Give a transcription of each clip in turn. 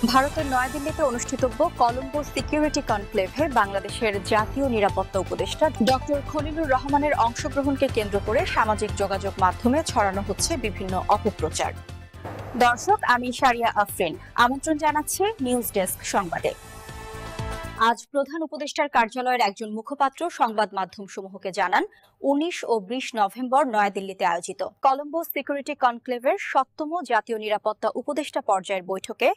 ভারতের নয়াদিল্লিতে অনুষ্ঠিতব্য কলম্বো সিকিউরিটি কনক্লেভে বাংলাদেশের জাতীয় নিরাপত্তা উপদেষ্টা ডক্টর খলিলুর রহমানের অংশগ্রহণকে কেন্দ্র করে সামাজিক যোগাযোগ মাধ্যমে ছড়ানো হচ্ছে বিভিন্ন অপপ্রচার। দর্শক, আমি শারিয়া আফরিন, আমন্ত্রণ জানাচ্ছি নিউজ ডেস্ক সংবাদে। আজ প্রধান উপদেষ্টার কার্যালয়ের একজন মুখপাত্র সংবাদ মাধ্যম সমূহকে জানান, 19 ও 20 নভেম্বর নয়াদিল্লিতে আয়োজিত কলম্বো সিকিউরিটি কনক্লেভের 7তম জাতীয় নিরাপত্তা উপদেষ্টা পর্যায়ের বৈঠকে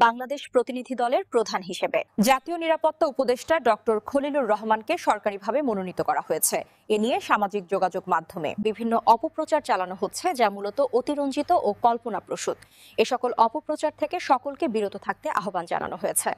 বাংলাদেশ প্রতিনিধি দলের প্রধান হিসেবে জাতীয় নিরাপত্তা উপদেষ্টা ডক্টর খলিলুর রহমানকে সরকারিভাবে মনোনীত করা হয়েছে। এ নিয়ে সামাজিক যোগাযোগ মাধ্যমে বিভিন্ন অপপ্রচার চালানো হচ্ছে, যা মূলত অতিরঞ্জিত ও কল্পনাপ্রসূত। এ সকল অপপ্রচার থেকে সকলকে বিরত থাকতে আহ্বান জানানো হয়েছে।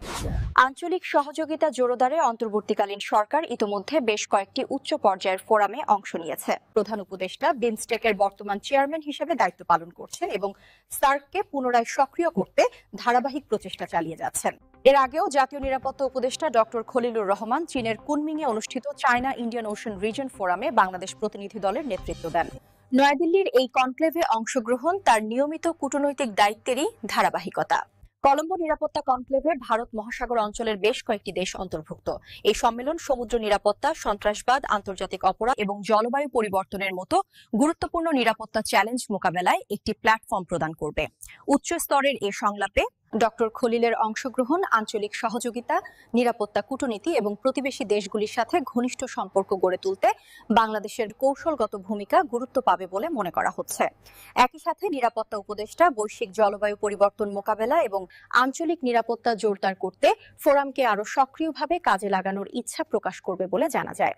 আঞ্চলিক সহযোগিতা জোরদারে অন্তর্বর্তীকালীন সরকার ইতোমধ্যে বেশ কয়েকটি উচ্চ পর্যায়ের ফোরামে অংশ নিয়েছে। প্রধান উপদেষ্টা বিমস্টেকের বর্তমান চেয়ারম্যান হিসেবে দায়িত্ব পালন করছেন এবং সার্ককে পুনরায় সক্রিয় করতে ধারাবাহিক প্রচেষ্টা চালিয়ে যাচ্ছেন। এর আগেও জাতীয় নিরাপত্তা উপদেষ্টা ডক্টর খলিলুর রহমান চীনের কুনমিংয়ে অনুষ্ঠিত চায়না ইন্ডিয়ান ওশান রিজন ফোরামে বাংলাদেশ প্রতিনিধি দলের নেতৃত্ব দেন। নয়াদিল্লির এই কনক্লেভে অংশগ্রহণ তার নিয়মিত কূটনৈতিক দায়িত্বেরই ধারাবাহিকতা। কলম্বো নিরাপত্তা কনক্লেভে ভারত মহাসাগর অঞ্চলের বেশ কয়েকটি দেশ অন্তর্ভুক্ত। এই সম্মেলন সমুদ্র নিরাপত্তা, সন্ত্রাসবাদ, আন্তর্জাতিক অপরাধ এবং জলবায়ু পরিবর্তনের মতো গুরুত্বপূর্ণ নিরাপত্তা চ্যালেঞ্জ মোকাবেলায় একটি প্ল্যাটফর্ম প্রদান করবে। উচ্চ স্তরের এ সংলাপে ডক্টর খলিলের অংশগ্রহণ আঞ্চলিক সহযোগিতা, নিরাপত্তা কূটনীতি এবং প্রতিবেশী দেশগুলির সাথে ঘনিষ্ঠ সম্পর্ক গড়ে তুলতে বাংলাদেশের কৌশলগত ভূমিকা গুরুত্ব পাবে বলে মনে করা হচ্ছে। একই সাথে নিরাপত্তা উপদেষ্টা বৈশ্বিক জলবায়ু পরিবর্তন মোকাবেলা এবং আঞ্চলিক নিরাপত্তা জোরদার করতে ফোরামকে আরও সক্রিয়ভাবে কাজে লাগানোর ইচ্ছা প্রকাশ করবে বলে জানা যায়।